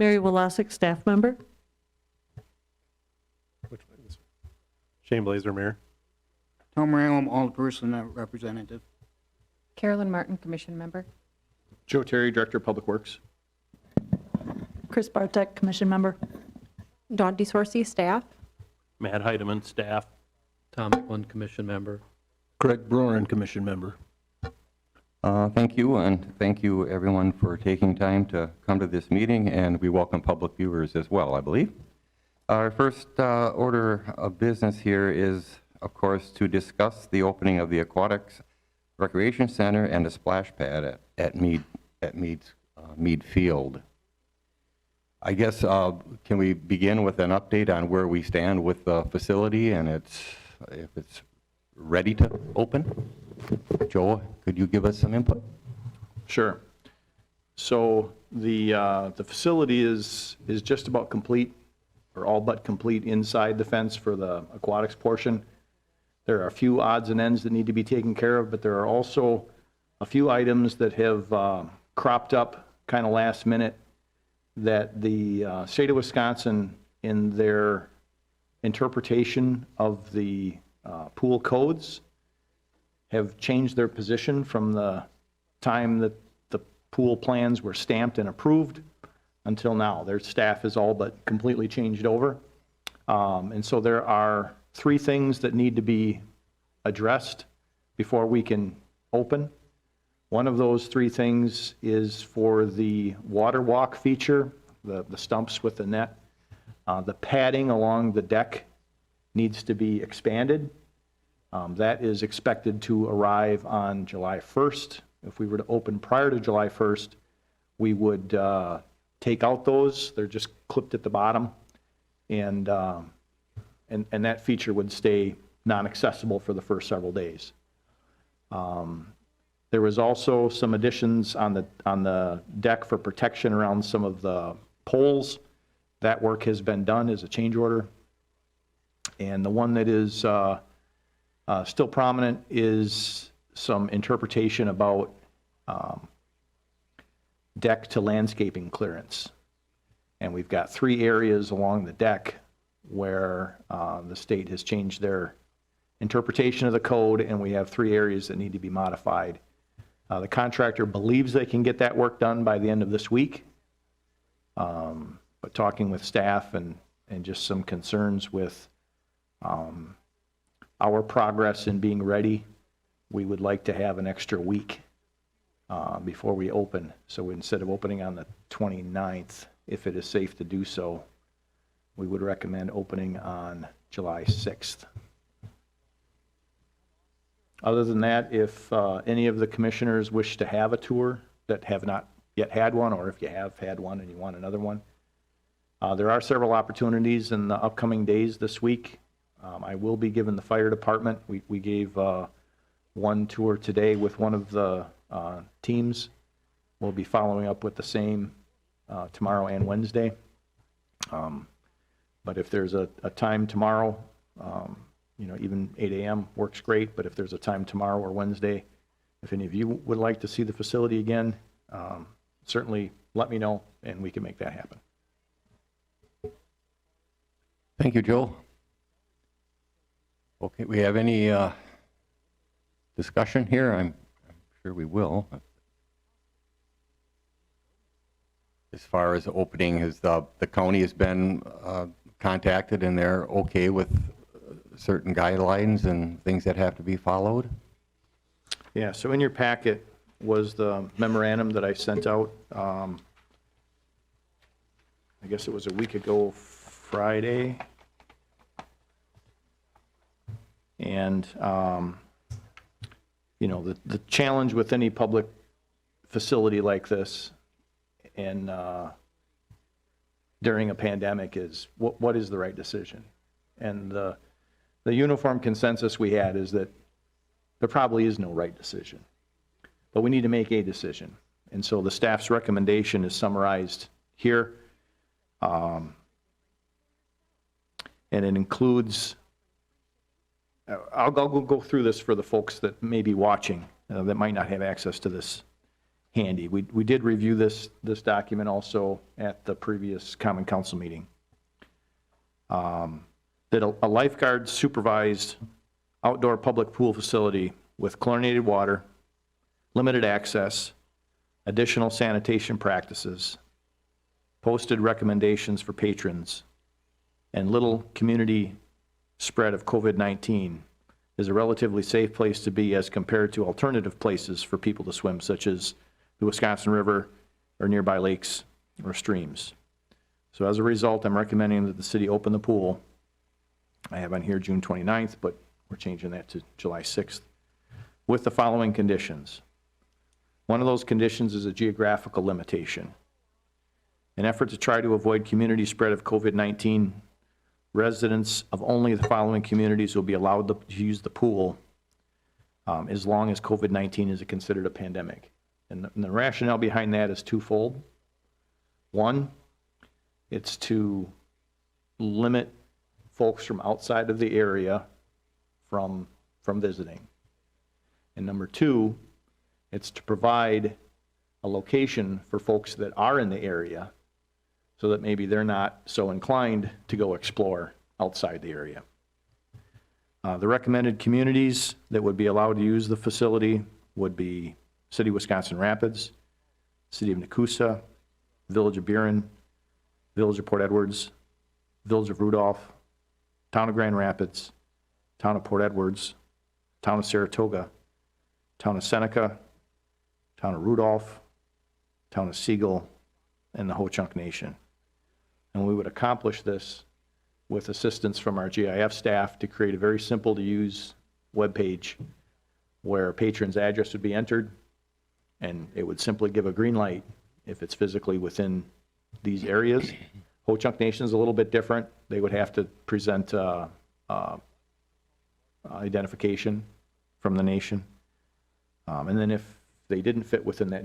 Mary Wolosik, staff member. Which way is it? Shane Blazer, Mayor. Tom Randall, Alderperson Representative. Carolyn Martin, Commission Member. Joe Terry, Director of Public Works. Chris Bartek, commission member. Dawn DeSorcy, staff. Matt Heidemann, staff. Tom McLean, Commission Member. Greg Broren, Commission Member. Thank you, and thank you everyone for taking time to come to this meeting, and we welcome public viewers as well, I believe. Our first order of business here is, of course, to discuss the opening of the Aquatics Recreation Center and a splash pad at Mead Field. I guess, can we begin with an update on where we stand with the facility and if it's ready to open? Joe, could you give us some input? Sure. So the facility is just about complete, or all but complete inside the fence for the aquatics portion. There are a few odds and ends that need to be taken care of, but there are also a few items that have cropped up kind of last minute that the state of Wisconsin, in their interpretation of the pool codes, have changed their position from the time that the pool plans were stamped and approved until now. Their staff is all but completely changed over. And so there are 3 things that need to be addressed before we can open. One of those 3 things is for the water walk feature, the stumps with the net. The padding along the deck needs to be expanded. That is expected to arrive on July 1st. If we were to open prior to July 1st, we would take out those. They're just clipped at the bottom. And that feature would stay non-accessible for the first several days. There was also some additions on the deck for protection around some of the poles. That work has been done as a change order. And the one that is still prominent is some interpretation about deck to landscaping clearance. And we've got 3 areas along the deck where the state has changed their interpretation of the code, and we have 3 areas that need to be modified. The contractor believes they can get that work done by the end of this week. But talking with staff and just some concerns with our progress in being ready, we would like to have an extra week before we open. So instead of opening on the 29th, if it is safe to do so, we would recommend opening on July 6th. Other than that, if any of the commissioners wish to have a tour that have not yet had one, or if you have had one and you want another one, there are several opportunities in the upcoming days this week. I will be giving the fire department, we gave one tour today with one of the teams. We'll be following up with the same tomorrow and Wednesday. But if there's a time tomorrow, you know, even 8 a.m. works great, but if there's a time tomorrow or Wednesday, if any of you would like to see the facility again, certainly let me know and we can make that happen. Thank you, Joe. Okay, we have any discussion here? I'm sure we will. As far as opening, has the county has been contacted and they're okay with certain guidelines and things that have to be followed? Yeah, so in your packet was the memorandum that I sent out, I guess it was a week ago Friday. And, you know, the challenge with any public facility like this and during a pandemic is what is the right decision? And the uniform consensus we had is that there probably is no right decision, but we need to make a decision. And so the staff's recommendation is summarized here. And it includes, I'll go through this for the folks that may be watching that might not have access to this handy. We did review this document also at the previous Common Council meeting. That a lifeguard supervised outdoor public pool facility with chlorinated water, limited access, additional sanitation practices, posted recommendations for patrons, and little community spread of COVID-19 is a relatively safe place to be as compared to alternative places for people to swim, such as the Wisconsin River or nearby lakes or streams. So as a result, I'm recommending that the city open the pool. I have on here June 29th, but we're changing that to July 6th, with the following conditions. One of those conditions is a geographical limitation. In effort to try to avoid community spread of COVID-19, residents of only the following communities will be allowed to use the pool as long as COVID-19 is considered a pandemic. And the rationale behind that is twofold. One, it's to limit folks from outside of the area from visiting. And number two, it's to provide a location for folks that are in the area so that maybe they're not so inclined to go explore outside the area. The recommended communities that would be allowed to use the facility would be City of Wisconsin Rapids, City of Nakusa, Village of Buren, Village of Port Edwards, Village of Rudolph, Town of Grand Rapids, Town of Port Edwards, Town of Saratoga, Town of Seneca, Town of Rudolph, Town of Siegel, and the Ho-Chunk Nation. And we would accomplish this with assistance from our GIF staff to create a very simple to use webpage where a patron's address would be entered, and it would simply give a green light if it's physically within these areas. Ho-Chunk Nation is a little bit different. They would have to present identification from the nation. And then if they didn't fit within that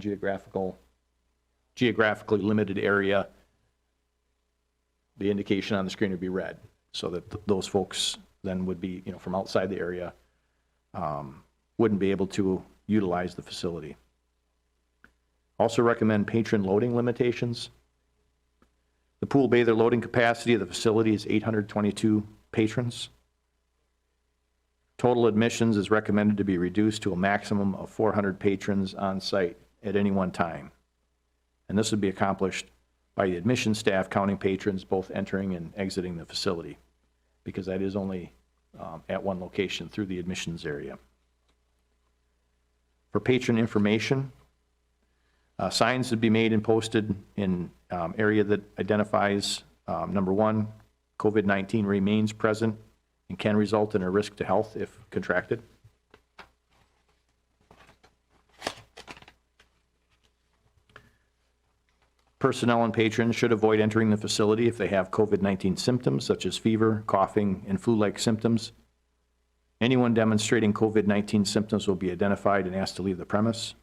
geographically limited area, the indication on the screen would be red, so that those folks then would be, from outside the area, wouldn't be able to utilize the facility. Also recommend patron loading limitations. The pool bather loading capacity of the facility is 822 patrons. Total admissions is recommended to be reduced to a maximum of 400 patrons on site at any one time. And this would be accomplished by the admission staff counting patrons both entering and exiting the facility, because that is only at one location through the admissions area. For patron information, signs would be made and posted in area that identifies, number one, COVID-19 remains present and can result in a risk to health if contracted. Personnel and patrons should avoid entering the facility if they have COVID-19 symptoms such as fever, coughing, and flu-like symptoms. Anyone demonstrating COVID-19 symptoms will be identified and asked to leave the premise.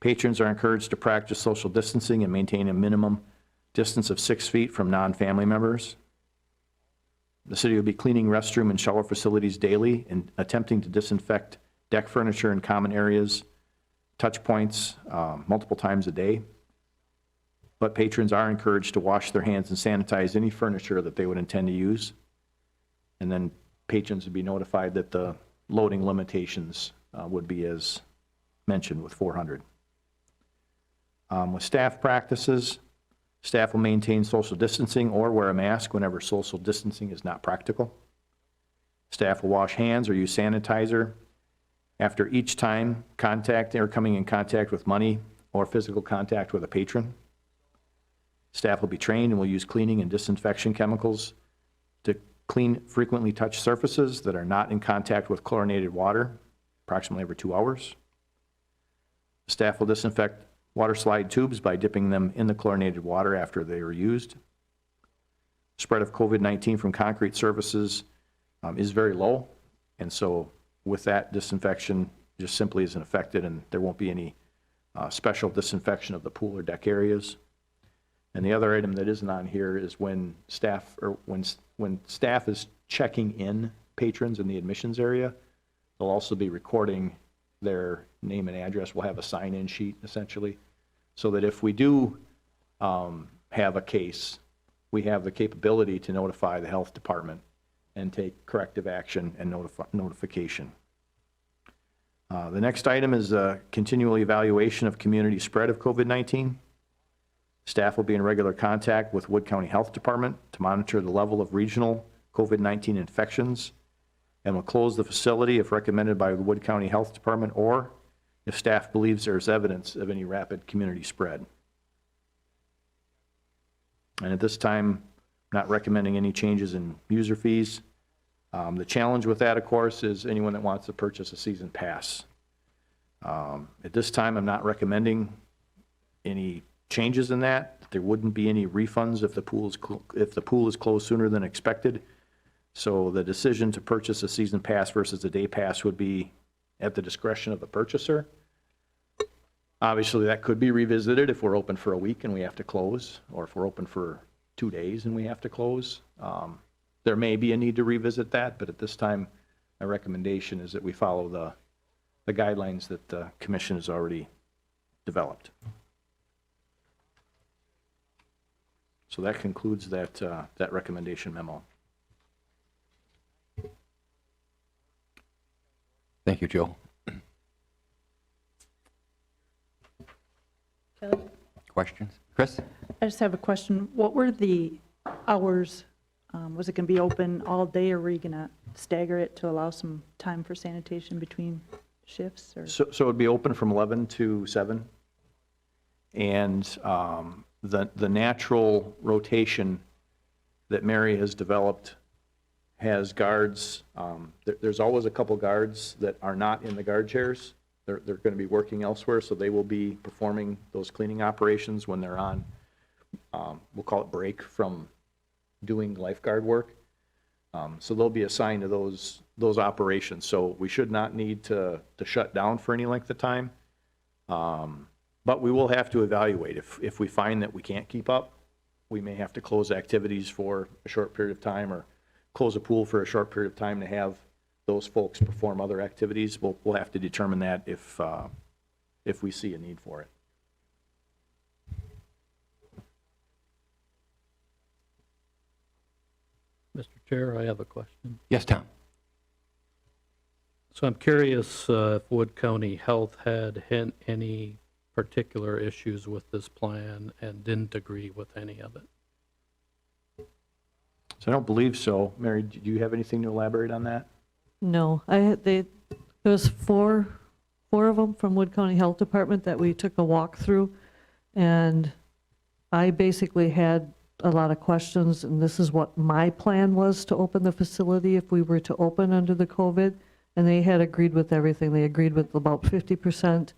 Patrons are encouraged to practice social distancing and maintain a minimum distance of 6 feet from non-family members. The city will be cleaning restroom and shower facilities daily and attempting to disinfect deck furniture and common areas, touch points, multiple times a day. But patrons are encouraged to wash their hands and sanitize any furniture that they would intend to use. And then patrons would be notified that the loading limitations would be as mentioned with 400. With staff practices, staff will maintain social distancing or wear a mask whenever social distancing is not practical. Staff will wash hands or use sanitizer after each time contact or coming in contact with money or physical contact with a patron. Staff will be trained and will use cleaning and disinfection chemicals to clean frequently touched surfaces that are not in contact with chlorinated water, approximately every 2 hours. Staff will disinfect water slide tubes by dipping them in the chlorinated water after they are used. Spread of COVID-19 from concrete surfaces is very low, and so with that, disinfection just simply isn't affected, and there won't be any special disinfection of the pool or deck areas. And the other item that isn't on here is when staff is checking in patrons in the admissions area, they'll also be recording their name and address. We'll have a sign-in sheet essentially, so that if we do have a case, we have the capability to notify the health department and take corrective action and notification. The next item is a continual evaluation of community spread of COVID-19. Staff will be in regular contact with Wood County Health Department to monitor the level of regional COVID-19 infections, and will close the facility if recommended by the Wood County Health Department or if staff believes there's evidence of any rapid community spread. And at this time, not recommending any changes in user fees. The challenge with that, of course, is anyone that wants to purchase a season pass. At this time, I'm not recommending any changes in that. There wouldn't be any refunds if the pool is closed sooner than expected. So the decision to purchase a season pass versus a day pass would be at the discretion of the purchaser. Obviously, that could be revisited if we're open for a week and we have to close, or if we're open for 2 days and we have to close. There may be a need to revisit that, but at this time, my recommendation is that we follow the guidelines that the commission has already developed. So that concludes that recommendation memo. Thank you, Joe. Kelly? Questions? Chris? I just have a question. What were the hours? Was it going to be open all day, or were you going to stagger it to allow some time for sanitation between shifts? Or? So it'd be open from 11 to 7. And the natural rotation that Mary has developed has guards. There's always a couple guards that are not in the guard chairs. They're going to be working elsewhere, so they will be performing those cleaning operations when they're on, we'll call it break from doing lifeguard work. So they'll be assigned to those operations. So we should not need to shut down for any length of time. But we will have to evaluate. If we find that we can't keep up, we may have to close activities for a short period of time, or close a pool for a short period of time to have those folks perform other activities. We'll have to determine that if we see a need for it. Mr. Chair, I have a question. Yes, Tom? So I'm curious if Wood County Health had any particular issues with this plan and didn't agree with any of it. So I don't believe so. Mary, do you have anything to elaborate on that? No, there was four of them from Wood County Health Department that we took a walk through, and I basically had a lot of questions, and this is what my plan was to open the facility if we were to open under the COVID, and they had agreed with everything. They agreed with about 50%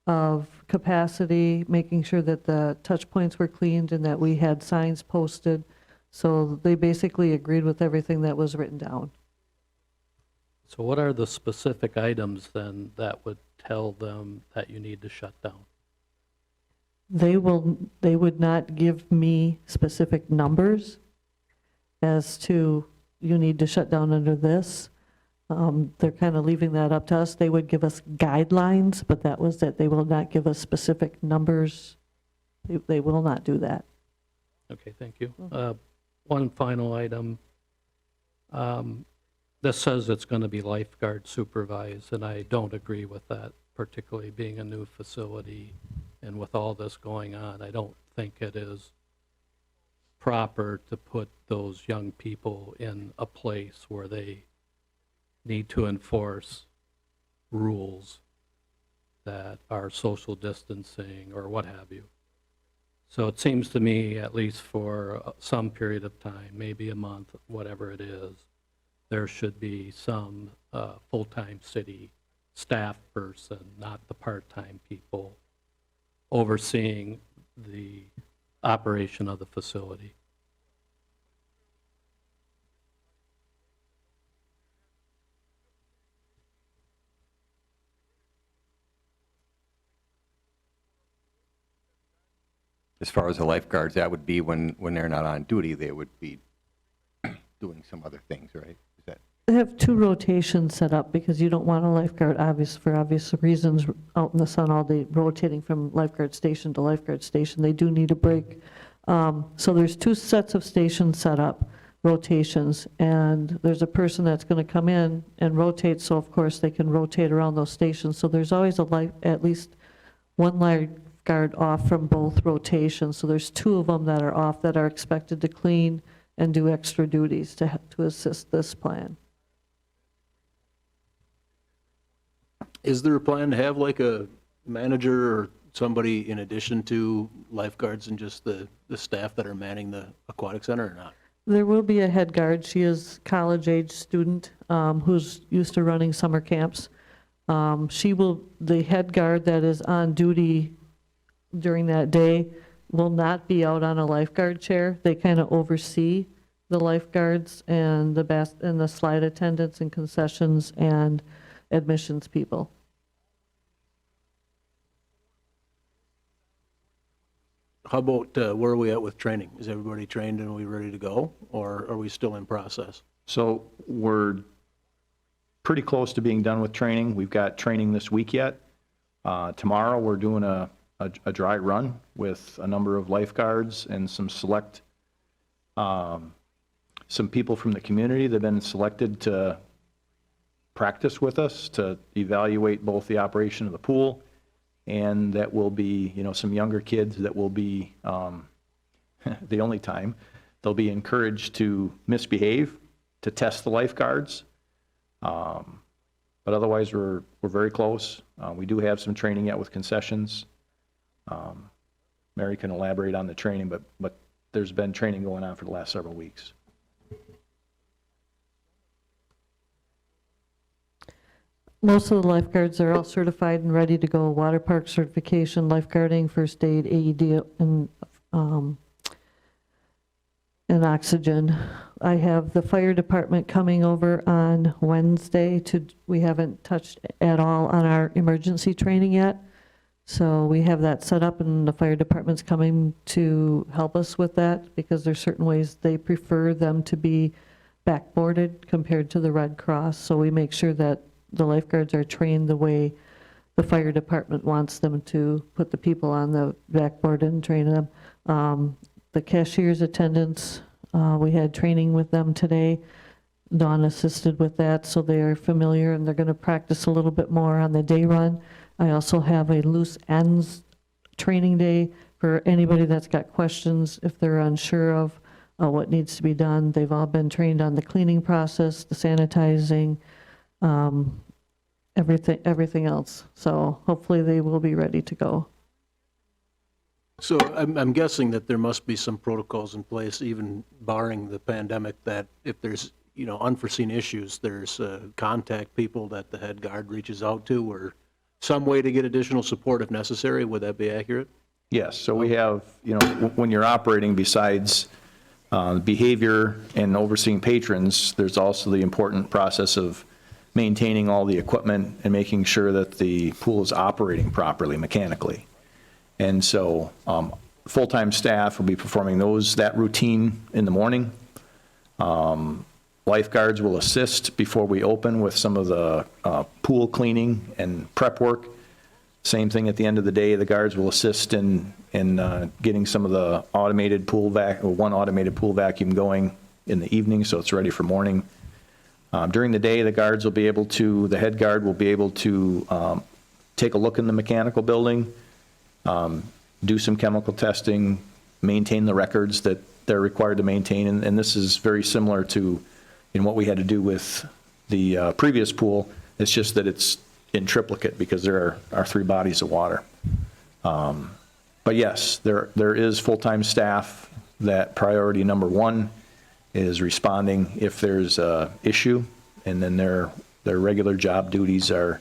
of capacity, making sure that the touch points were cleaned and that we had signs posted. So they basically agreed with everything that was written down. So what are the specific items then that would tell them that you need to shut down? They would not give me specific numbers as to you need to shut down under this. They're kind of leaving that up to us. They would give us guidelines, but that was it. They will not give us specific numbers. They will not do that. Okay, thank you. One final item. This says it's going to be lifeguard supervised, and I don't agree with that, particularly being a new facility and with all this going on. I don't think it is proper to put those young people in a place where they need to enforce rules that are social distancing or what have you. So it seems to me, at least for some period of time, maybe a month, whatever it is, there should be some full-time city staff person, not the part-time people, overseeing the operation of the facility. As far as the lifeguards, that would be when they're not on duty, they would be doing some other things, right? Is that They have 2 rotations set up because you don't want a lifeguard, for obvious reasons, out in the sun all day, rotating from lifeguard station to lifeguard station. They do need a break. So there's 2 sets of stations set up, rotations, and there's a person that's going to come in and rotate, so of course they can rotate around those stations. So there's always at least 1 lifeguard off from both rotations. So there's 2 of them that are off that are expected to clean and do extra duties to assist this plan. Is there a plan to have like a manager or somebody in addition to lifeguards and just the staff that are manning the aquatic center or not? There will be a head guard. She is college-age student who's used to running summer camps. The head guard that is on duty during that day will not be out on a lifeguard chair. They kind of oversee the lifeguards and the slide attendants and concessions and admissions people. How about, where are we at with training? Is everybody trained and are we ready to go, or are we still in process? So we're pretty close to being done with training. We've got training this week yet. Tomorrow, we're doing a dry run with a number of lifeguards and some select, some people from the community that have been selected to practice with us to evaluate both the operation of the pool, and that will be, some younger kids that will be, the only time, they'll be encouraged to misbehave, to test the lifeguards. But otherwise, we're very close. We do have some training yet with concessions. Mary can elaborate on the training, but there's been training going on for the last several weeks. Most of the lifeguards are all certified and ready to go. Water park certification, lifeguarding, first aid, AED, and oxygen. I have the fire department coming over on Wednesday we haven't touched at all on our emergency training yet. So we have that set up, and the fire department's coming to help us with that because there's certain ways they prefer them to be backboarded compared to the Red Cross. So we make sure that the lifeguards are trained the way the fire department wants them to put the people on the backboard and train them. The cashier's attendants, we had training with them today. Dawn assisted with that, so they are familiar, and they're going to practice a little bit more on the day run. I also have a loose ends training day for anybody that's got questions if they're unsure of what needs to be done. They've all been trained on the cleaning process, the sanitizing, everything else. So hopefully they will be ready to go. So I'm guessing that there must be some protocols in place, even barring the pandemic, that if there's, unforeseen issues, there's contact people that the head guard reaches out to, or some way to get additional support if necessary. Would that be accurate? Yes, so we have, when you're operating, besides behavior and overseeing patrons, there's also the important process of maintaining all the equipment and making sure that the pool is operating properly mechanically. And so full-time staff will be performing that routine in the morning. Lifeguards will assist before we open with some of the pool cleaning and prep work. Same thing at the end of the day, the guards will assist in getting some of the automated pool one automated pool vacuum going in the evening so it's ready for morning. During the day, the head guard will be able to take a look in the mechanical building, do some chemical testing, maintain the records that they're required to maintain, and this is very similar to what we had to do with the previous pool. It's just that it's in triplicate because there are 3 bodies of water. But yes, there is full-time staff that priority number 1 is responding if there's a issue, and then their regular job duties are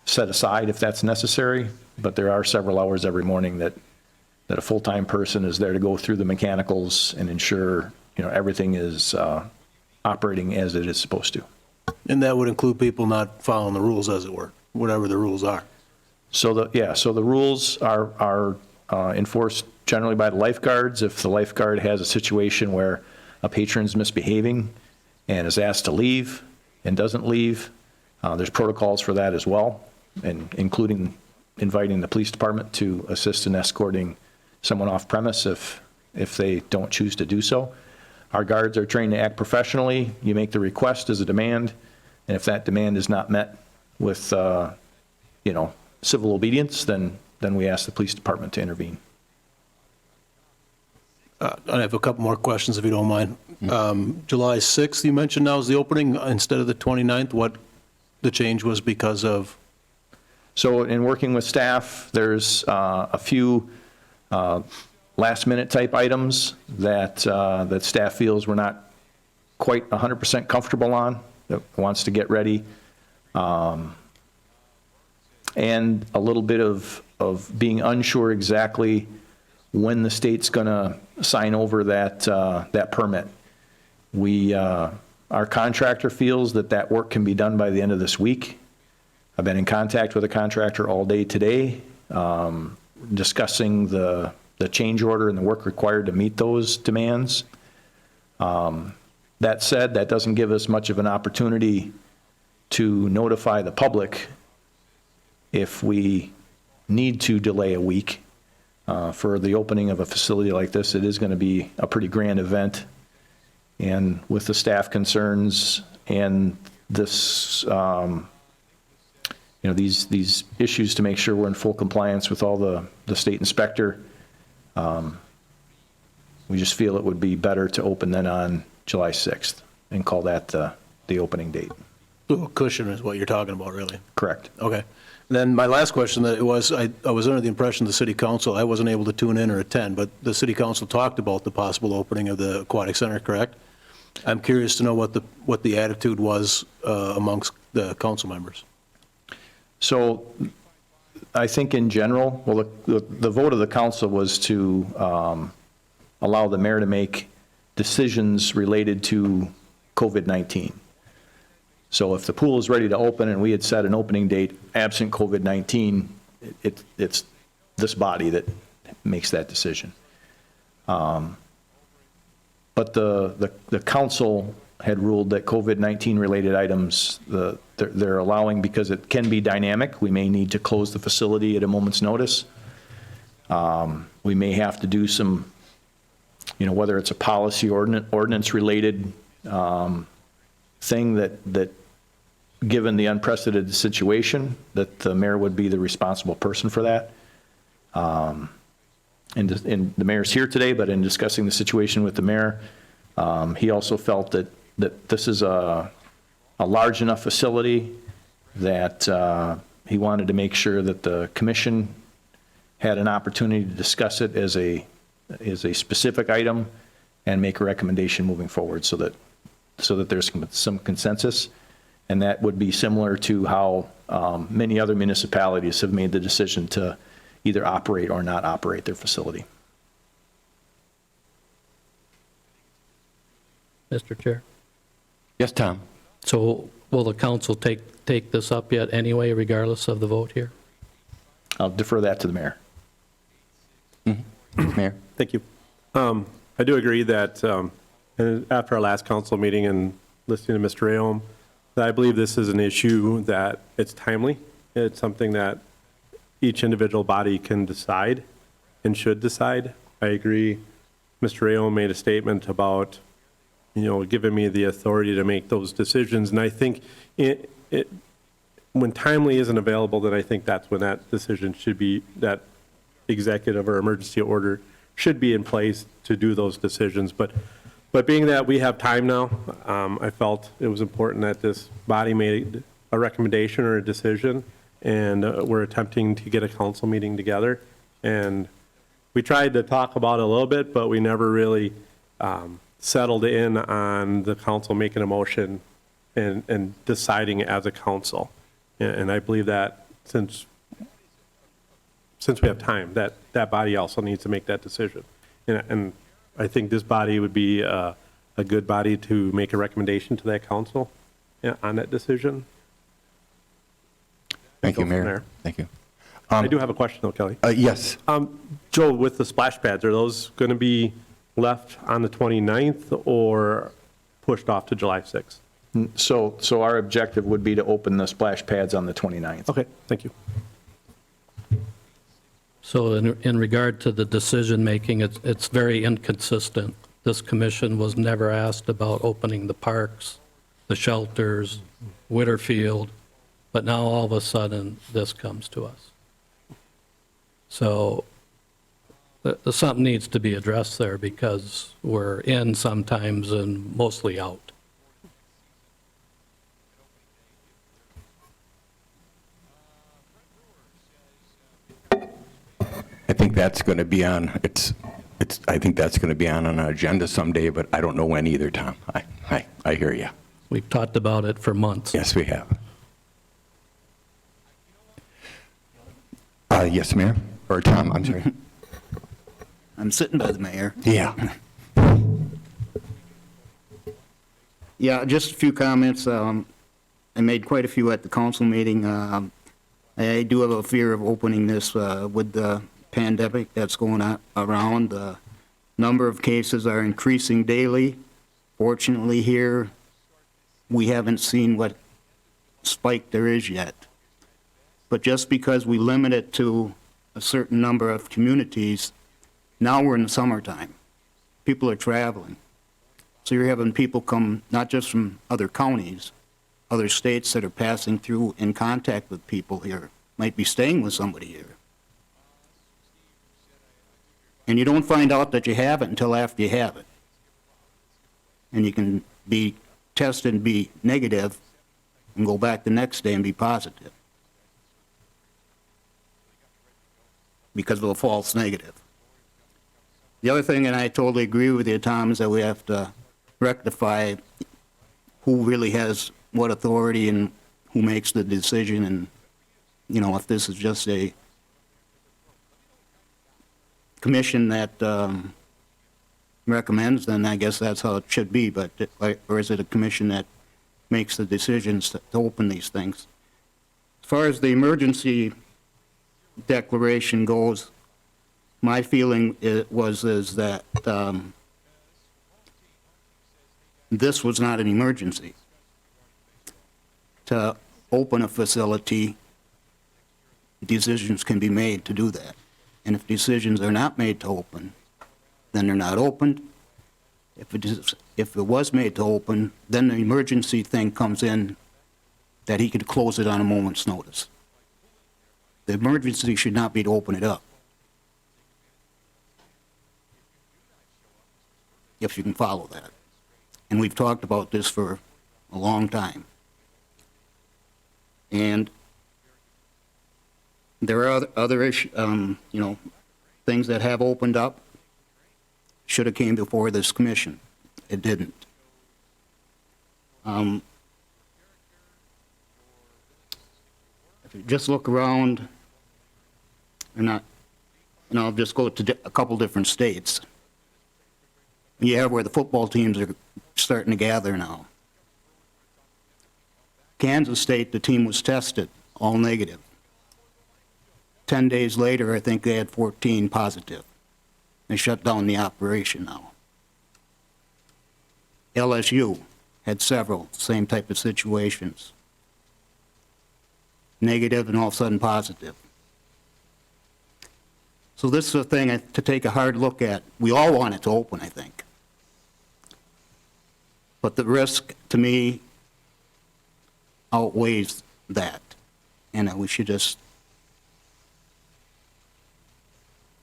set aside if that's necessary. But there are several hours every morning that a full-time person is there to go through the mechanicals and ensure everything is operating as it is supposed to. And that would include people not following the rules, as it were, whatever the rules are. So the rules are enforced generally by the lifeguards. If the lifeguard has a situation where a patron's misbehaving and is asked to leave, and doesn't leave. There's protocols for that as well, and including inviting the police department to assist in escorting someone off premise if they don't choose to do so. Our guards are trained to act professionally. You make the request as a demand, and if that demand is not met with, civil obedience, then we ask the police department to intervene. I have a couple more questions if you don't mind. July 6th, you mentioned now is the opening instead of the 29th. What the change was because of? So in working with staff, there's a few last-minute type items that staff feels we're not quite 100% comfortable on, that wants to get ready, and a little bit of being unsure exactly when the state's going to sign over that permit. Our contractor feels that work can be done by the end of this week. I've been in contact with the contractor all day today, discussing the change order and the work required to meet those demands. That said, that doesn't give us much of an opportunity to notify the public if we need to delay a week for the opening of a facility like this. It is going to be a pretty grand event, and with the staff concerns and this, these issues to make sure we're in full compliance with all the state inspector, we just feel it would be better to open then on July 6th and call that the opening date. A little cushion is what you're talking about, really. Correct. Okay. Then my last question, I was under the impression the city council, I wasn't able to tune in or attend, but the city council talked about the possible opening of the aquatic center, correct? I'm curious to know what the attitude was amongst the council members. So I think in general, well, the vote of the council was to allow the mayor to make decisions related to COVID-19. So if the pool is ready to open and we had set an opening date absent COVID-19, it's this body that makes that decision. But the council had ruled that COVID-19 related items, they're allowing, because it can be dynamic. We may need to close the facility at a moment's notice. We may have to do some, whether it's a policy ordinance related thing that given the unprecedented situation, that the mayor would be the responsible person for that. And the mayor's here today, but in discussing the situation with the mayor, he also felt that this is a large enough facility that he wanted to make sure that the commission had an opportunity to discuss it as a specific item and make a recommendation moving forward so that there's some consensus. And that would be similar to how many other municipalities have made the decision to either operate or not operate their facility. Mr. Chair? Yes, Tom? So will the council take this up yet anyway, regardless of the vote here? I'll defer that to the mayor. Mayor? Thank you. I do agree that after our last council meeting and listening to Mr. Aom, that I believe this is an issue that it's timely. It's something that each individual body can decide and should decide. I agree. Mr. Aom made a statement about, giving me the authority to make those decisions. And I think when timely isn't available, then I think that's when that decision should be, that executive or emergency order should be in place to do those decisions. But being that we have time now, I felt it was important that this body made a recommendation or a decision, and we're attempting to get a council meeting together. And we tried to talk about it a little bit, but we never really settled in on the council making a motion and deciding as a council. And I believe that since we have time, that body also needs to make that decision. And I think this body would be a good body to make a recommendation to that council on that decision. Thank you, Go from Mayor. there. Thank you. I do have a question though, Kelly. Yes. Joe, with the splash pads, are those going to be left on the 29th or pushed off to July 6th? So our objective would be to open the splash pads on the 29th. Okay, thank you. So in regard to the decision-making, it's very inconsistent. This commission was never asked about opening the parks, the shelters, Whitterfield, but now all of a sudden, this comes to us. So something needs to be addressed there because we're in sometimes and mostly out. I think that's going to be on, I think that's going to be on an agenda someday, but I don't know when either, Tom. I hear you. We've talked about it for months. Yes, we have. Yes, Mayor, or Tom, I'm sorry. I'm sitting by the mayor. Yeah. Yeah, just a few comments. I made quite a few at the council meeting. I do have a fear of opening this with the pandemic that's going on around. The number of cases are increasing daily. Fortunately here, we haven't seen what spike there is yet. But just because we limit it to a certain number of communities, now we're in the summertime. People are traveling. So you're having people come not just from other counties, other states that are passing through in contact with people here, might be staying with somebody here. And you don't find out that you have it until after you have it. And you can be tested and be negative and go back the next day and be positive because of a false negative. The other thing, and I totally agree with you, Tom, is that we have to rectify who really has what authority and who makes the decision. And, you know, if this is just a commission that recommends, then I guess that's how it should be. But, or is it a commission that makes the decisions to open these things? As far as the emergency declaration goes, my feeling is that this was not an emergency. To open a facility, decisions can be made to do that. And if decisions are not made to open, then they're not opened. If it was made to open, then the emergency thing comes in that he could close it on a moment's notice. The emergency should not be to open it up. If you can follow that. And we've talked about this for a long time. And there are other issues, you know, things that have opened up, should have came before this commission. It didn't. If you just look around, and I'll just go to a couple different states. You have where the football teams are starting to gather now. Kansas State, the team was tested, all negative. 10 days later, I think they had 14 positive. They shut down the operation now. LSU had several, same type of situations. Negative and all of a sudden positive. So this is a thing to take a hard look at. We all want it to open, I think. But the risk, to me, outweighs that. And we should just,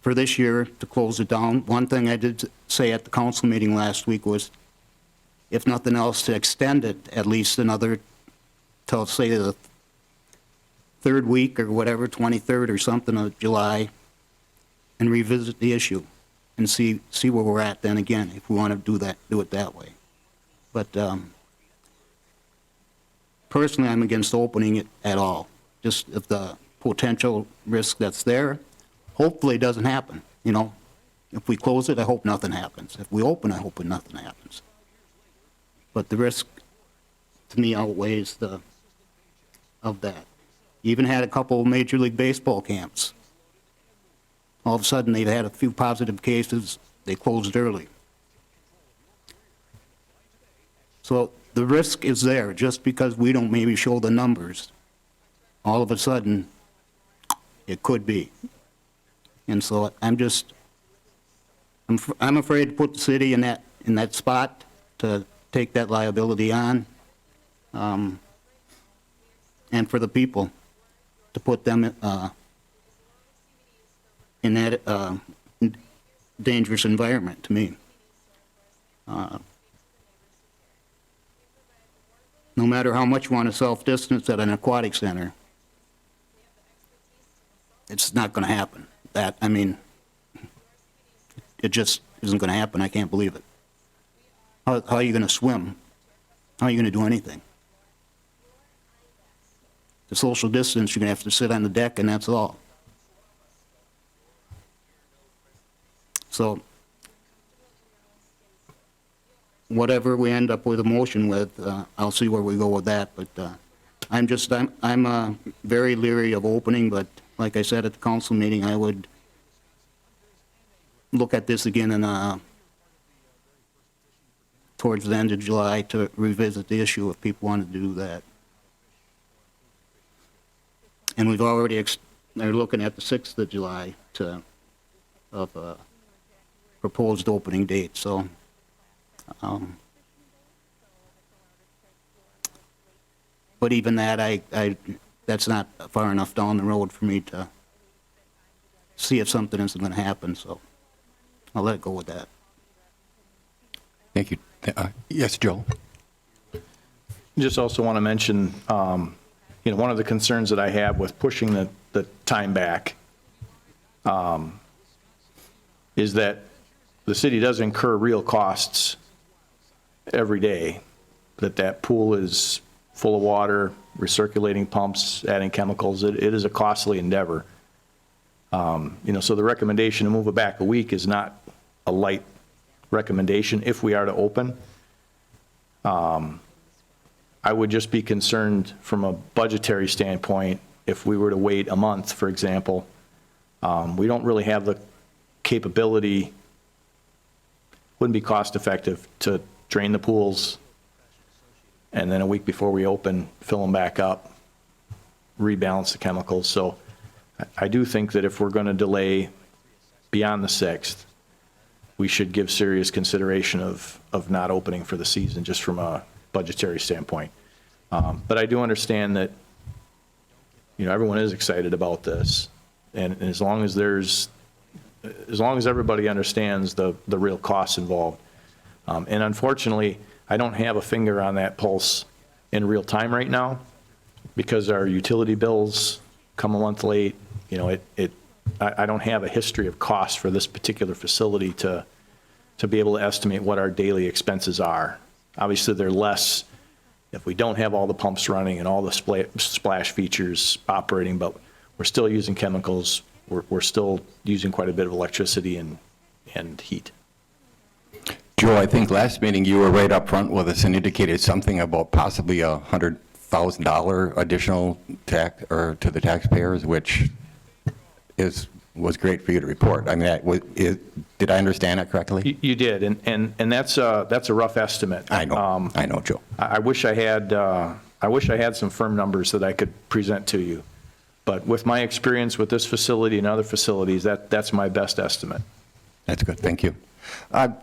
for this year, to close it down, one thing I did say at the council meeting last week was, if nothing else, to extend it at least another, till say the third week or whatever, 23rd or something of July, and revisit the issue and see where we're at then again, if we want to do it that way. But personally, I'm against opening it at all. Just if the potential risk that's there, hopefully it doesn't happen, you know. If we close it, I hope nothing happens. If we open, I hope nothing happens. But the risk, to me, outweighs of that. Even had a couple of Major League Baseball camps. All of a sudden, they've had a few positive cases. They closed early. So the risk is there, just because we don't maybe show the numbers. All of a sudden, it could be. And so I'm afraid to put the city in that spot to take that liability on. And for the people, to put them in that dangerous environment, to me. No matter how much you want to self-distance at an aquatic center, it's not going to happen. It just isn't going to happen. I can't believe it. How are you going to swim? How are you going to do anything? The social distance, you're going to have to sit on the deck, and that's all. So, whatever we end up with a motion with, I'll see where we go with that. But I'm very leery of opening. But like I said at the council meeting, I would look at this again in towards the end of July to revisit the issue if people want to do that. And we've already they're looking at the 6th of July of a proposed opening date. So. But even that, that's not far enough down the road for me to see if something isn't going to happen, so I'll let it go with that. Thank you. Yes, Joe? Just also want to mention, one of the concerns that I have with pushing the time back is that the city does incur real costs every day, that pool is full of water, recirculating pumps, adding chemicals. It is a costly endeavor. So the recommendation to move it back a week is not a light recommendation if we are to open. I would just be concerned from a budgetary standpoint if we were to wait a month, for example. We don't really have the capability, wouldn't be cost effective to drain the pools, and then a week before we open, fill them back up, rebalance the chemicals. So I do think that if we're going to delay beyond the 6th, we should give serious consideration of not opening for the season, just from a budgetary standpoint. But I do understand that, everyone is excited about this, and as long as everybody understands the real costs involved. And unfortunately, I don't have a finger on that pulse in real time right now, because our utility bills come a month late. I don't have a history of cost for this particular facility to be able to estimate what our daily expenses are. Obviously, they're less if we don't have all the pumps running and all the splash features operating, but we're still using chemicals. We're still using quite a bit of electricity and heat. Joe, I think last meeting you were right up front with us and indicated something about possibly $100,000 additional tax or to the taxpayers, which was great for you to report. I mean, did I understand that correctly? You did, and that's a rough estimate. I know, Joe. I wish I had some firm numbers that I could present to you, but with my experience with this facility and other facilities, that's my best estimate. That's good. Thank you. I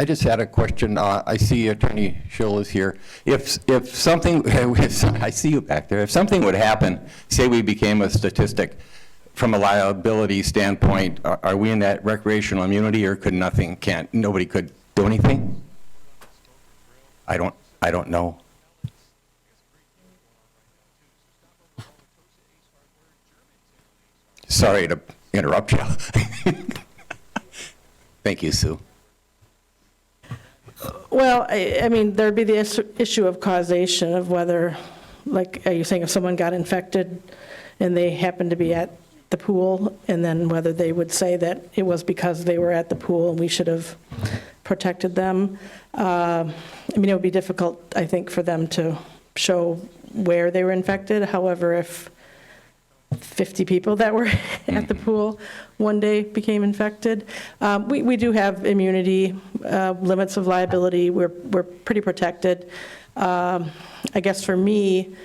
just had a question. I see Attorney Schill is here. If something, I see you back there. If something would happen, say we became a statistic, from a liability standpoint, are we in that recreational immunity, or nobody could do anything? I don't know. Sorry to interrupt you. Thank you, Sue. Well, I mean, there'd be the issue of causation of whether, like, are you saying if someone got infected and they happened to be at the pool, and then whether they would say that it was because they were at the pool and we should have protected them. I mean, it would be difficult, I think, for them to show where they were infected. However, if 50 people that were at the pool one day became infected. We do have immunity, limits of liability. We're pretty protected. I guess for me,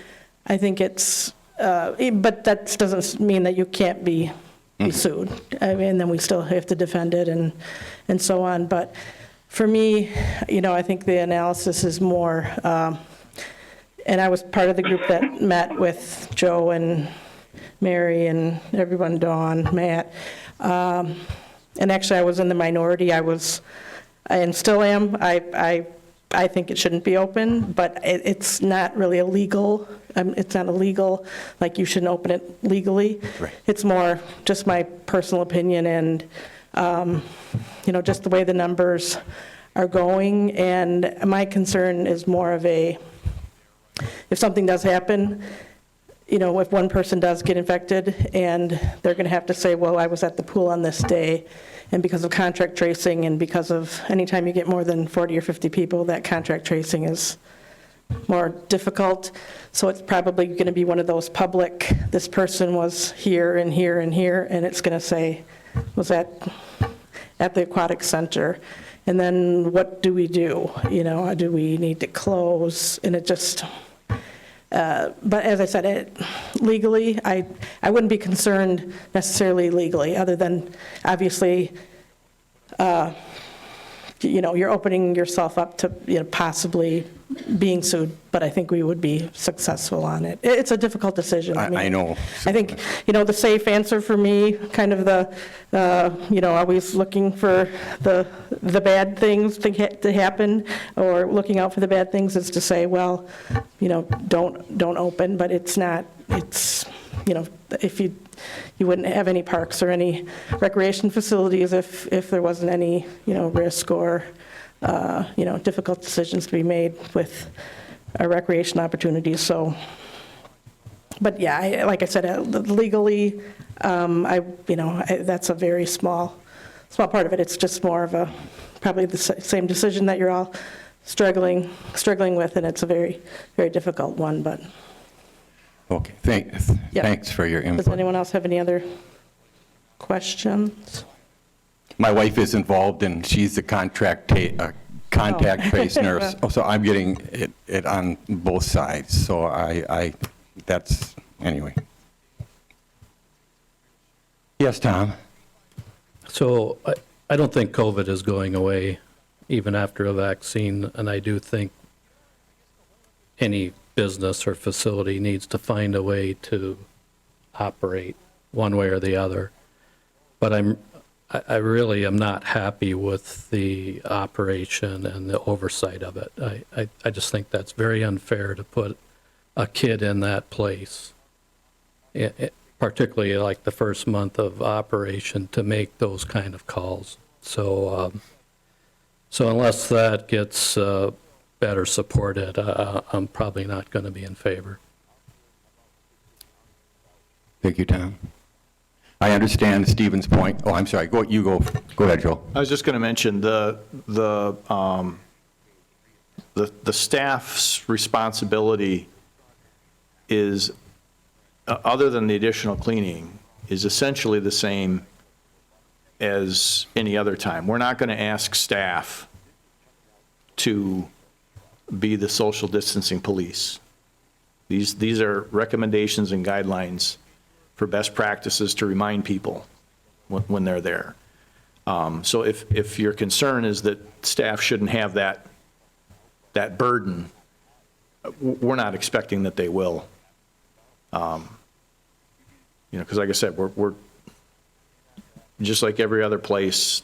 I think it's, but that doesn't mean that you can't be sued. I mean, then we still have to defend it and so on. But for me, I think the analysis is more, and I was part of the group that met with Joe and Mary and everyone, Dawn, Matt. And actually, I was in the minority. And still am. I think it shouldn't be open, but it's not really illegal. It's not illegal, like you shouldn't open it legally. Right. It's more just my personal opinion and, just the way the numbers are going. And my concern is more of if something does happen, if one person does get infected and they're going to have to say, well, I was at the pool on this day, and because of contract tracing and because of anytime you get more than 40 or 50 people, that contract tracing is more difficult. So it's probably going to be one of those public, this person was here and here and here, and it's going to say, was at the aquatic center. And then what do we do? Do we need to close? And it just... but as I said, legally, I wouldn't be concerned necessarily legally, other than obviously, you're opening yourself up to possibly being sued, but I think we would be successful on it. It's a difficult decision. I know. I think, the safe answer for me, kind of always looking for the bad things to happen, or looking out for the bad things, is to say, well, don't open, but it's not, if you wouldn't have any parks or any recreation facilities if there wasn't any, risk or, difficult decisions to be made with recreation opportunities. So, but yeah, like I said, legally, that's a very small part of it. It's just more of probably the same decision that you're all struggling with, and it's a very, very difficult one, but. Okay, Yeah. thanks for your Does input. anyone else have any other questions? My wife is involved, and she's the contact trace nurse, so I'm getting it on both sides, so anyway. Yes, Tom? So I don't think COVID is going away even after a vaccine, and I do think any business or facility needs to find a way to operate one way or the other. But I really am not happy with the operation and the oversight of it. I just think that's very unfair to put a kid in that place, particularly like the first month of operation, to make those kind of calls. So unless that gets better supported, I'm probably not going to be in favor. Thank you, Tom. I understand Stephen's point. Oh, I'm sorry. Go ahead, Joe. I was just going to mention the staff's responsibility is, other than the additional cleaning, is essentially the same as any other time. We're not going to ask staff to be the social distancing police. These are recommendations and guidelines for best practices to remind people when they're there. So if your concern is that staff shouldn't have that burden, we're not expecting that they will. Because like I said, we're just like every other place.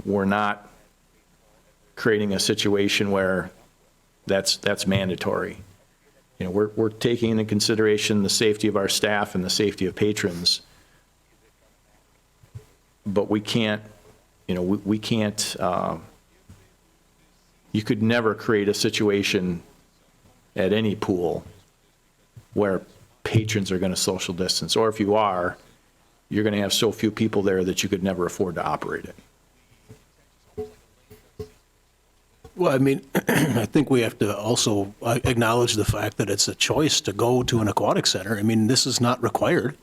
We're not creating a situation where that's mandatory. We're taking into consideration the safety of our staff and the safety of patrons, but we can't, we can't, you could never create a situation at any pool where patrons are going to social distance, or if you are, you're going to have so few people there that you could never afford to operate it. Well, I mean, I think we have to also acknowledge the fact that it's a choice to go to an aquatic center. I mean, this is not required.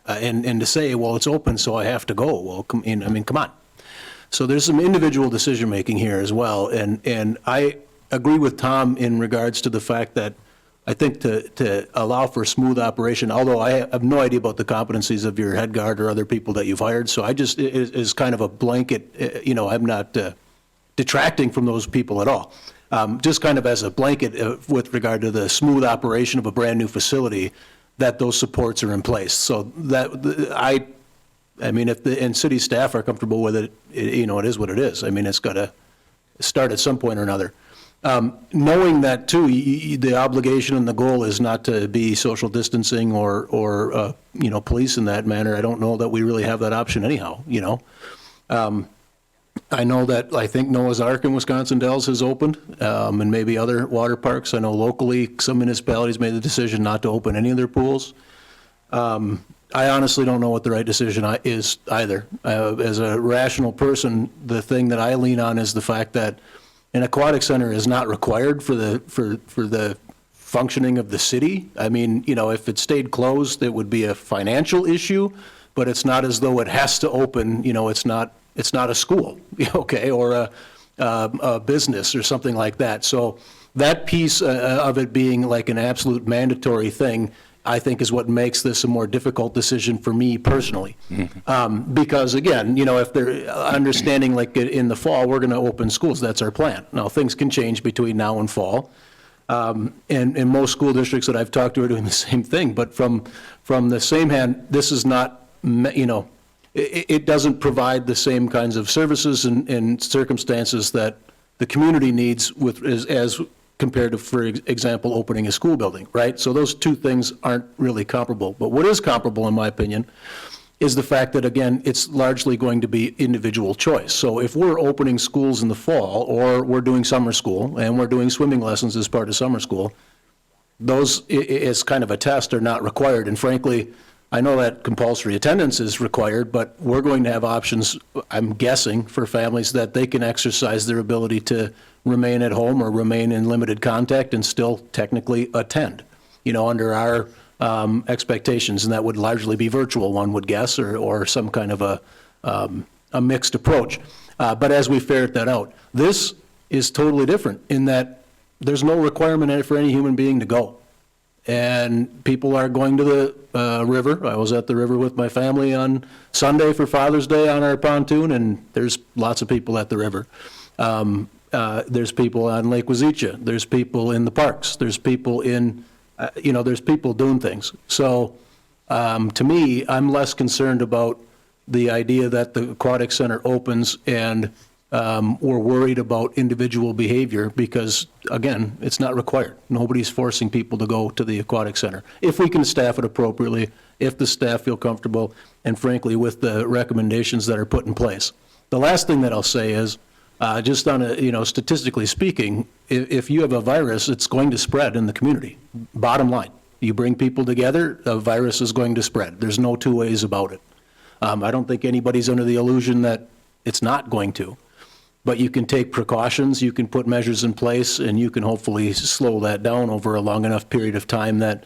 And to say, well, it's open, so I have to go, well, come on. So there's some individual decision-making here as well. And I agree with Tom in regards to the fact that I think to allow for smooth operation, although I have no idea about the competencies of your head guard or other people that you've hired, so it is kind of a blanket, I'm not detracting from those people at all. Just kind of as a blanket with regard to the smooth operation of a brand-new facility, that those supports are in place. So that, I mean, if and city staff are comfortable with it, it is what it is. I mean, it's got to start at some point or another. Knowing that, too, the obligation and the goal is not to be social distancing or police in that manner. I don't know that we really have that option anyhow, I know that, I think Noah's Ark in Wisconsin Dells has opened, and maybe other water parks. I know locally, some municipalities made the decision not to open any of their pools. I honestly don't know what the right decision is either. As a rational person, the thing that I lean on is the fact that an aquatic center is not required for the functioning of the city. I mean, if it stayed closed, it would be a financial issue, but it's not as though it has to open. It's not a school, okay, or a business or something like that. So that piece of it being like an absolute mandatory thing, I think, is what makes this a more difficult decision for me personally. Because again, if they're understanding like in the fall, we're going to open schools, that's our plan. Now, things can change between now and fall. And most school districts that I've talked to are doing the same thing. But from the same hand, this is not, it doesn't provide the same kinds of services and circumstances that the community needs as compared to, for example, opening a school building, right? So those two things aren't really comparable. But what is comparable, in my opinion, is the fact that, again, it's largely going to be individual choice. So if we're opening schools in the fall, or we're doing summer school, and we're doing swimming lessons as part of summer school, those, as kind of a test, are not required. And frankly, I know that compulsory attendance is required, but we're going to have options, I'm guessing, for families that they can exercise their ability to remain at home or remain in limited contact and still technically attend, under our expectations, and that would largely be virtual, one would guess, or some kind of a mixed approach. But as we ferret that out, this is totally different in that there's no requirement for any human being to go. And people are going to the river. I was at the river with my family on Sunday for Father's Day on our pontoon, and there's lots of people at the river. There's people on Lake Wazicha. There's people in the parks. There's people in, there's people doing things. So to me, I'm less concerned about the idea that the aquatic center opens and we're worried about individual behavior because, again, it's not required. Nobody's forcing people to go to the aquatic center. If we can staff it appropriately, if the staff feel comfortable, and frankly, with the recommendations that are put in place. The last thing that I'll say is, just on a, statistically speaking, if you have a virus, it's going to spread in the community. Bottom line, you bring people together, a virus is going to spread. There's no two ways about it. I don't think anybody's under the illusion that it's not going to. But you can take precautions, you can put measures in place, and you can hopefully slow that down over a long enough period of time that,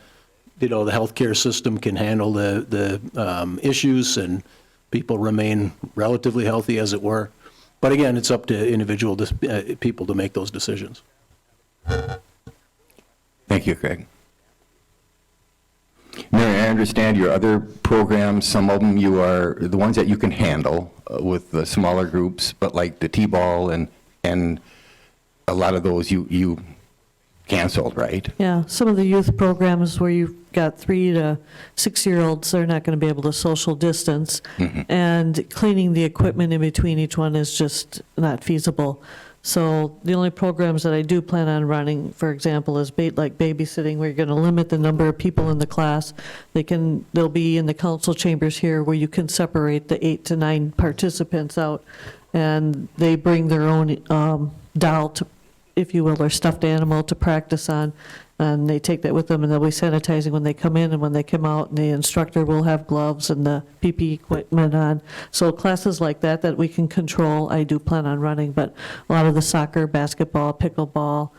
the healthcare system can handle the issues and people remain relatively healthy, as it were. But again, it's up to individual people to make those decisions. Thank you, Craig. Mary, I understand your other programs, some of them you are, the ones that you can handle with the smaller groups, but like the T-ball and a lot of those you canceled, right? Yeah, some of the youth programs where you've got 3 to 6-year-olds, they're not going to be able to social distance. And cleaning the equipment in between each one is just not feasible. So the only programs that I do plan on running, for example, is like babysitting, where you're going to limit the number of people in the class. They'll be in the council chambers here where you can separate the 8 to 9 participants out, and they bring their own doll, if you will, or stuffed animal to practice on. And they take that with them, and they'll be sanitizing when they come in and when they come out, and the instructor will have gloves and the PPE equipment on. So classes like that that we can control, I do plan on running, but a lot of the soccer, basketball, pickleball,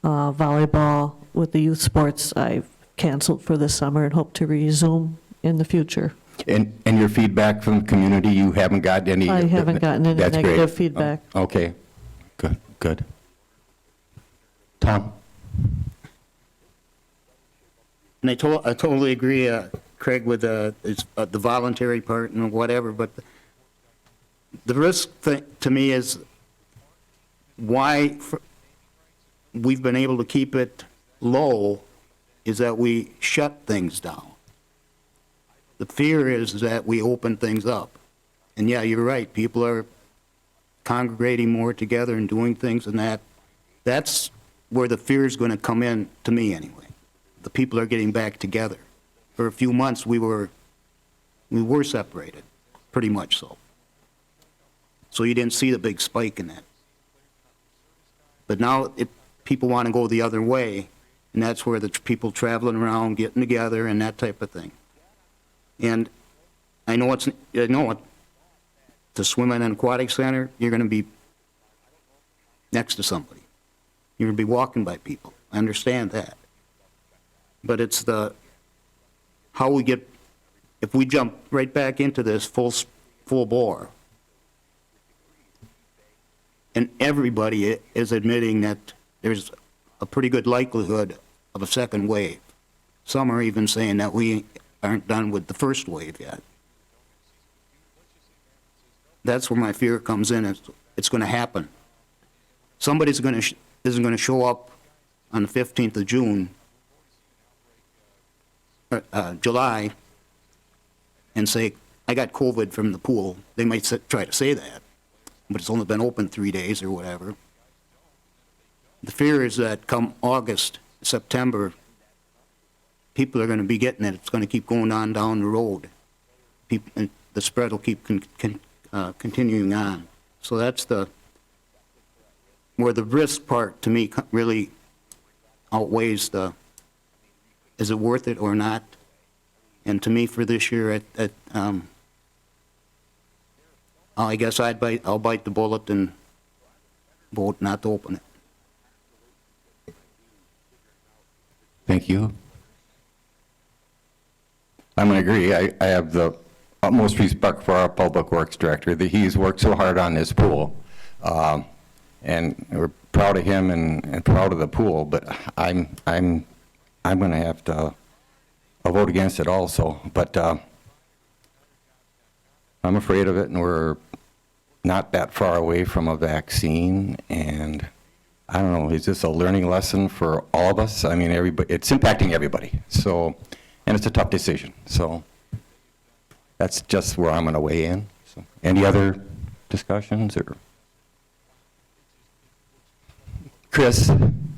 volleyball, with the youth sports, I've canceled for this summer and hope to resume in the future. And your feedback from the community, you haven't gotten any? I haven't gotten any That's great. negative feedback. Okay, good, good. Tom? And I totally agree, Craig, with the voluntary part and whatever, but the risk to me is why we've been able to keep it low is that we shut things down. The fear is that we open things up. And yeah, you're right, people are congregating more together and doing things, and that's where the fear is going to come in, to me anyway. The people are getting back together. For a few months, we were separated, pretty much so. So you didn't see the big spike in that. But now people want to go the other way, and that's where the people traveling around, getting together, and that type of thing. And I know the swimming and aquatic center, you're going to be next to somebody. You're going to be walking by people. I understand that. But it's how we get, if we jump right back into this full bore, and everybody is admitting that there's a pretty good likelihood of a second wave. Some are even saying that we aren't done with the first wave yet. That's where my fear comes in. It's going to happen. Somebody's isn't going to show up on the 15th of July, and say, I got COVID from the pool. They might try to say that, but it's only been open 3 days or whatever. The fear is that come August, September, people are going to be getting it. It's going to keep going on down the road. And the spread will keep continuing on. So that's where the risk part, to me, really outweighs is it worth it or not? And to me, for this year, I guess I'll bite the bullet and vote not to open it. Thank you. I'm going to agree. I have the utmost respect for our Public Works Director. He's worked so hard on this pool. And we're proud of him and proud of the pool, but I'm going to have to vote against it also. But I'm afraid of it, and we're not that far away from a vaccine. And I don't know, is this a learning lesson for all of us? I mean, it's impacting everybody. So, and it's a tough decision. So that's just where I'm going to weigh in. So, any other discussions or? Chris?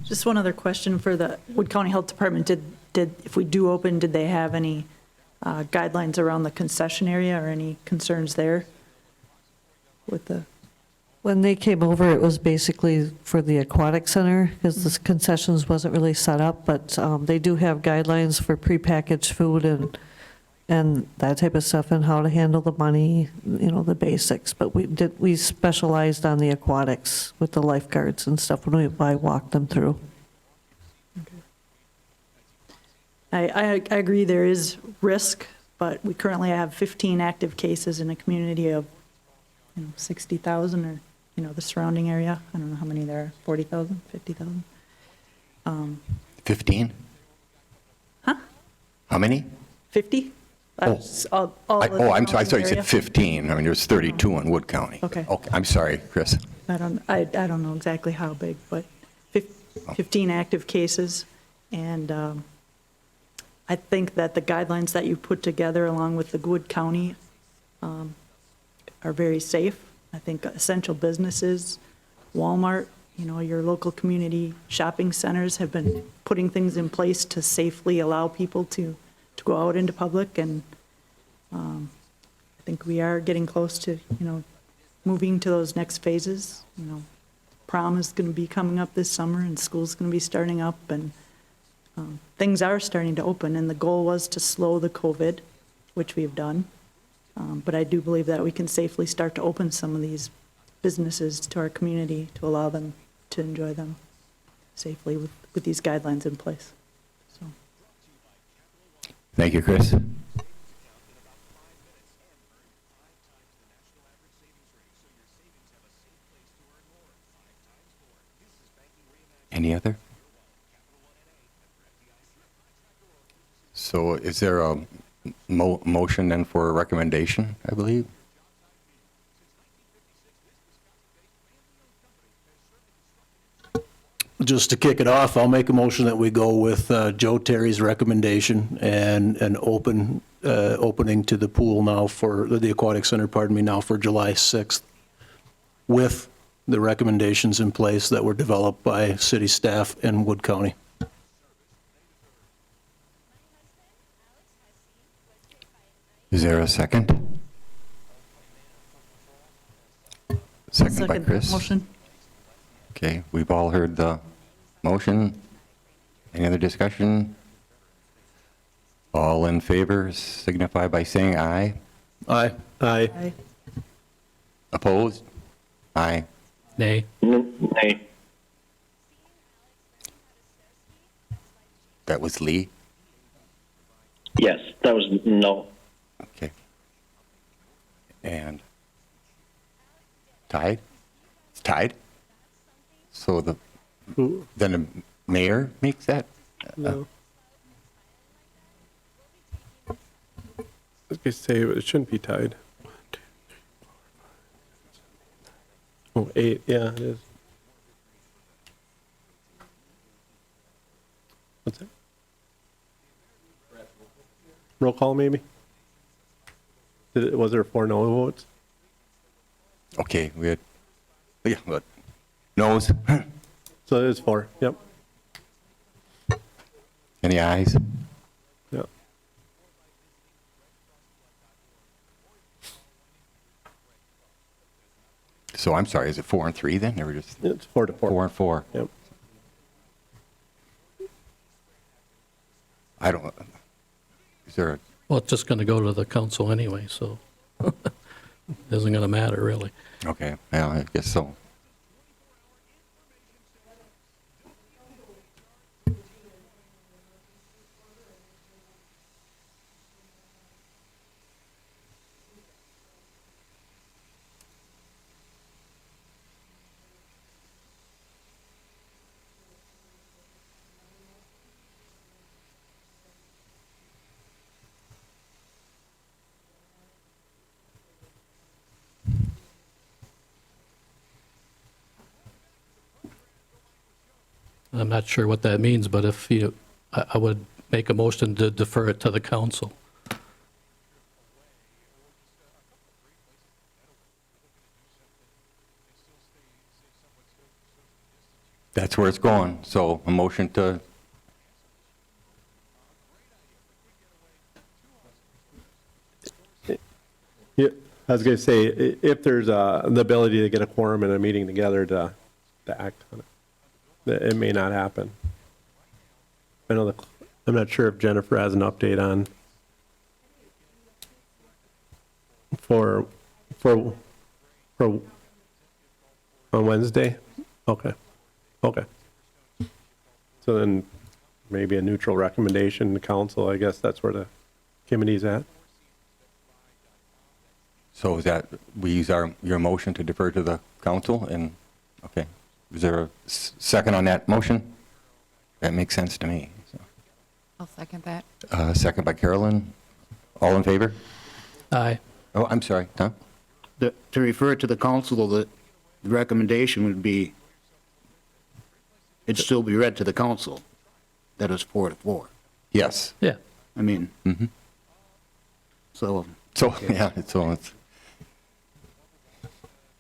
Just one other question for the Wood County Health Department. If we do open, did they have any guidelines around the concession area or any concerns there with the? When they came over, it was basically for the aquatic center, because the concessions wasn't really set up, but they do have guidelines for prepackaged food and that type of stuff, and how to handle the money, the basics. But we specialized on the aquatics with the lifeguards and stuff when I walked them through. I agree there is risk, but we currently have 15 active cases in a community of 60,000 or the surrounding area. I don't know how many there are, 40,000, 50,000. 15? Huh? How many? 50? I'm sorry, I thought you said 15. I mean, there's 32 in Wood County. Okay. Okay, I'm sorry, Chris. I don't know exactly how big, but 15 active cases. And I think that the guidelines that you put together along with the Wood County are very safe. I think essential businesses, Walmart, your local community shopping centers have been putting things in place to safely allow people to go out into public. And I think we are getting close to, moving to those next phases. Prom is going to be coming up this summer, and school's going to be starting up, and things are starting to open, and the goal was to slow the COVID, which we've done. But I do believe that we can safely start to open some of these businesses to our community to allow them to enjoy them safely with these guidelines in place. So, Thank you, Chris. Any other? So is there a motion then for a recommendation, I believe? Just to kick it off, I'll make a motion that we go with Joe Terry's recommendation and an opening to the pool now for, the aquatic center, pardon me, now for July 6th, with the recommendations in place that were developed by city staff in Wood County. Is there a second? Second by that Chris. motion. Okay, we've all heard the motion. Any other discussion? All in favor signify by saying aye. Aye. Aye. Aye. Opposed? Aye. Nay. Nay. That was Lee. Yes, that was no. Okay. And tied? It's tied? So then the mayor makes that? No. I was going to say it shouldn't be tied. 1, 2, 3, 4, 5, 6, 7, 8. Oh, 8, yeah, it is. What's that? Roll call, maybe? Was there 4 no votes? Okay, we had, yeah, but noes? So it is 4, yep. Any ayes? Yep. So I'm sorry, is it 4 and 3 then? Or just It's 4 to 4. 4 and 4? Yep. I don't, is there a, Well, it's just going to go to the council anyway, so it isn't going to matter, really. okay, well, I guess so. I'm not sure what that means, but if you, I would make a motion to defer it to the council. That's where it's going, so a motion to, Yeah, I was going to say, if there's the ability to get a quorum in a meeting together to act on it, it may not happen. I know I'm not sure if Jennifer has an update on for on Wednesday? Okay. So then maybe a neutral recommendation to council, I guess that's where the committee's at. so is that, we use your motion to defer to the council, and, okay. Is there a second on that motion? That makes sense to me. So. I'll second that. Second by Carolyn. All in favor? Aye. Oh, I'm sorry, Tom? To refer it to the council, the recommendation would be, it'd still be read to the council, that is 4 to 4. Yes. Yeah. I mean, Mm-hmm. so, So, yeah, it's,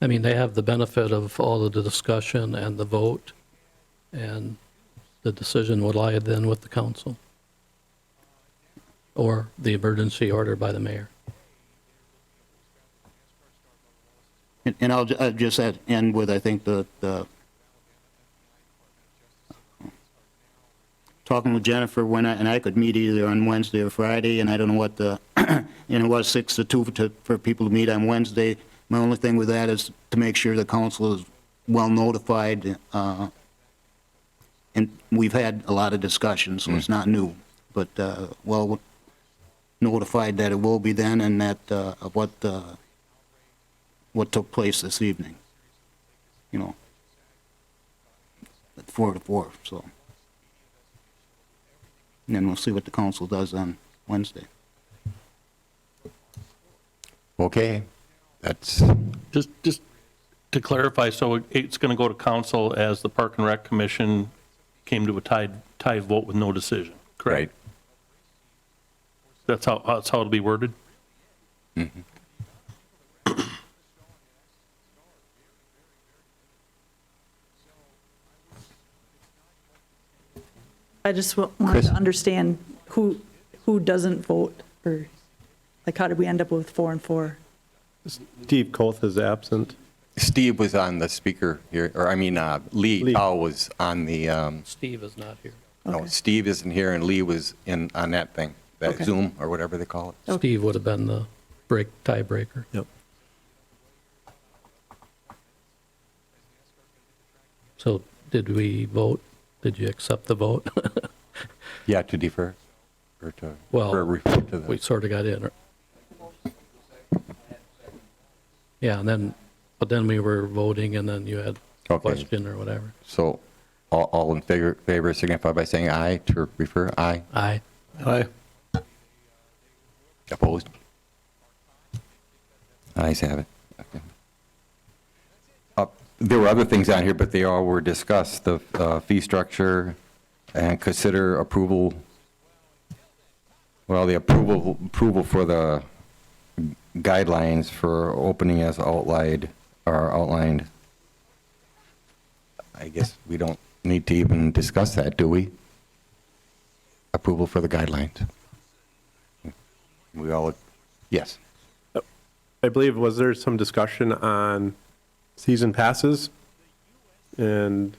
I mean, they have the benefit of all of the discussion and the vote, and the decision would lie then with the council, or the emergency order by the mayor. and I'll just end with, I think, talking with Jennifer and I could meet either on Wednesday or Friday, and I don't know what the, and it was 6 to 2 for people to meet on Wednesday. My only thing with that is to make sure the council is well notified, and we've had a lot of discussions, so it's not new, but, well notified that it will be then, and that, of what took place this evening, you know, at 4 to 4, so. And then we'll see what the council does on Wednesday. Okay, that's, Just to clarify, so it's going to go to council as the Park and Rec Commission came to a tie vote with no decision, correct? right. That's how it'll be worded? I just wanted Chris? to understand who doesn't vote, or, like, how did we end up with 4 and 4? Steve Koth is absent. Steve was on the speaker here, or I mean, Lee Tao was on the, Steve is not here. no, Steve isn't here, and Lee was on that thing, that Okay. Zoom, or whatever they call it. Steve would have been the tiebreaker. Yep. So did we vote? Did you accept the vote? Yeah, to defer, or to, Well, or refer to We the, sort of got in. Yeah, but then we were voting, and then you had a Okay. question or whatever. so, all in favor signify by saying aye, to refer, aye. Aye. Aye. Opposed? Ayes have it. Okay. There were other things on here, but they all were discussed, the fee structure, and consider approval, well, the approval for the guidelines for opening as outlined. I guess we don't need to even discuss that, do we? Approval for the guidelines. We all, yes. I believe, was there some discussion on season passes? And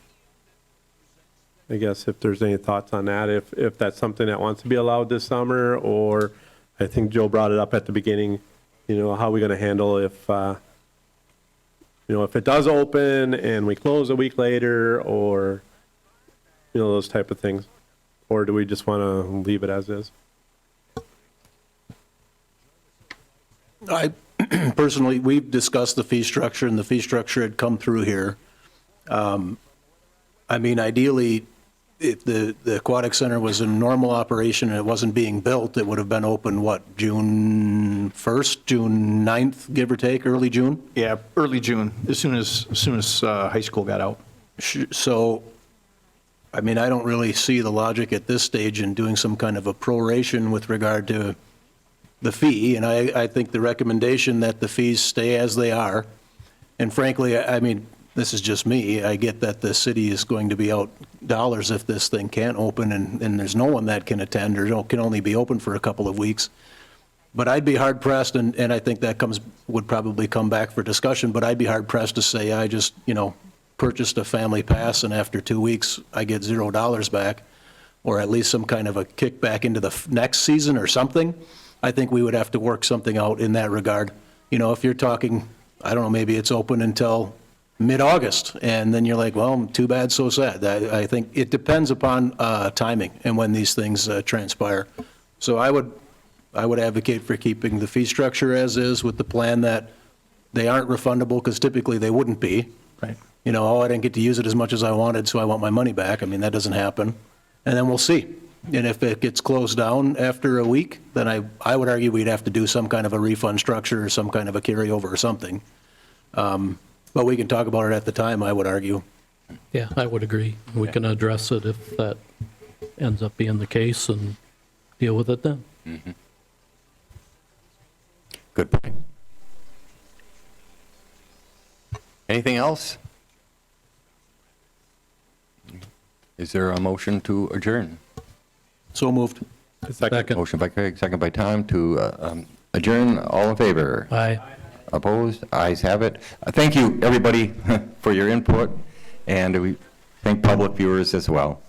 I guess if there's any thoughts on that, if that's something that wants to be allowed this summer, or I think Joe brought it up at the beginning, you know, how are we going to handle if, you know, if it does open and we close a week later, or, you know, those type of things? Or do we just want to leave it as is? I personally, we've discussed the fee structure, and the fee structure had come through here. I mean, ideally, if the aquatic center was in normal operation and it wasn't being built, it would have been open, what, June 1st, June 9th, give or take, early June? Yeah, early June, as soon as high school got out. So, I mean, I don't really see the logic at this stage in doing some kind of a proration with regard to the fee, and I think the recommendation that the fees stay as they are, and frankly, I mean, this is just me, I get that the city is going to be out dollars if this thing can't open, and there's no one that can attend, or can only be open for a couple of weeks. But I'd be hard pressed, and I think that would probably come back for discussion, but I'd be hard pressed to say I just, you know, purchased a family pass, and after 2 weeks, I get $0 back, or at least some kind of a kickback into the next season or something. I think we would have to work something out in that regard. You know, if you're talking, I don't know, maybe it's open until mid-August, and then you're like, well, too bad, so sad. I think it depends upon timing and when these things transpire. So I would advocate for keeping the fee structure as is, with the plan that they aren't refundable, because typically they wouldn't be. Right. You know, oh, I didn't get to use it as much as I wanted, so I want my money back. I mean, that doesn't happen. And then we'll see. And if it gets closed down after a week, then I would argue we'd have to do some kind of a refund structure or some kind of a carryover or something. But we can talk about it at the time, I would argue. Yeah, I would agree. We can address it if that ends up being the case and deal with it then. Mm-hmm. Good point. Anything else? Is there a motion to adjourn? So moved. Second. Motion by Craig, second by Tom to adjourn. All in favor? Aye. Opposed? Ayes have it. Thank you, everybody, for your input, and we thank public viewers as well.